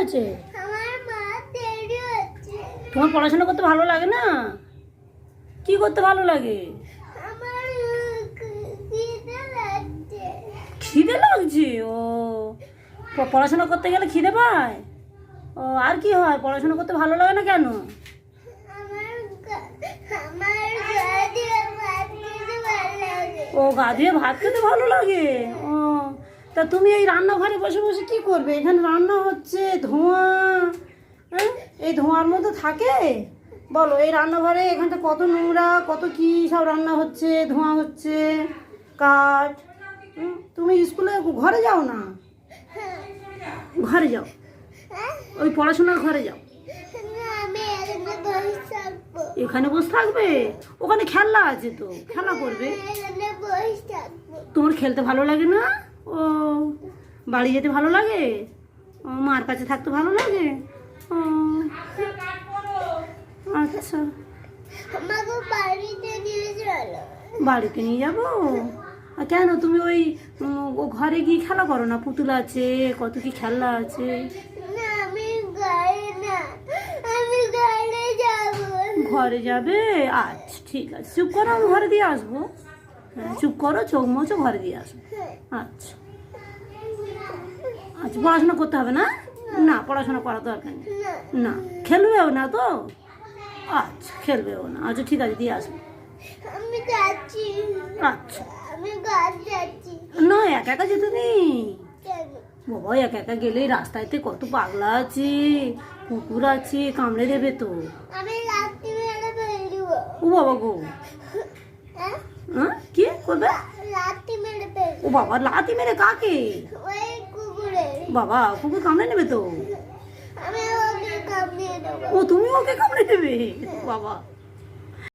হয়েছে? তোমার পড়াশোনা করতে ভালো লাগে না? কি করতে ভালো লাগে? খিদে লাগছে? ও, পড়াশোনা করতে গেলে খিদে পায়? ও, আর কি হয়? পড়াশোনা করতে ভালো লাগে না কেন? ও, গা দিয়ে ভাত খেতে ভালো লাগে। ও, তা তুমি এই রান্নাঘরে বসে বসে কি করবে? এখানে রান্না হচ্ছে, ধোঁয়া, হ্যাঁ, এই ধোঁয়ার মধ্যে থাকে? বলো, এই রান্নাঘরে এখানটা কত নোংরা, কত কি সব রান্না হচ্ছে, ধোঁয়া হচ্ছে, কাঠ। তুমি স্কুলে ঘরে যাও না? ঘরে যাও, ওই পড়াশোনার ঘরে যাও। এখানে বসে থাকবে? ওখানে খেলা আছে তো, খেলা করবে। তোমার খেলতে ভালো লাগে না? ও, বাড়ি যেতে ভালো লাগে? ও, মার কাছে থাকতে ভালো লাগে? ও, আচ্ছা, বাড়িতে নিয়ে যাবো। কেন, তুমি ওই ঘরে গিয়ে খেলা করো না? পুতুল আছে, কত কি খেলনা আছে। ঘরে যাবে? আচ্ছা, ঠিক আছে, চুপ করো, আমি ঘরে দিয়ে আসবো। হ্যাঁ, চুপ করো, চোখ মোছো, ঘরে দিয়ে আসবো। আচ্ছা আচ্ছা, পড়াশোনা করতে হবে না? না, পড়াশোনা করার দরকার নেই। না, খেলবেও না তো? আচ্ছা, খেলবেও না। আচ্ছা, ঠিক আছে, দিয়ে আসবো। আচ্ছা, না, একা একা যেতে নেই বাবা। একা একা গেলে রাস্তাতে কত পাগলা আছে, কুকুর আছে, কামড়ে দেবে তো। ও বাবা গো, হ্যাঁ, কি করবে? ও বাবা, লাথি মেরে কাকে? বাবা, কুকুর কামড়ে নেবে তো। ও, তুমি ওকে কামড়ে দেবে? বাবা।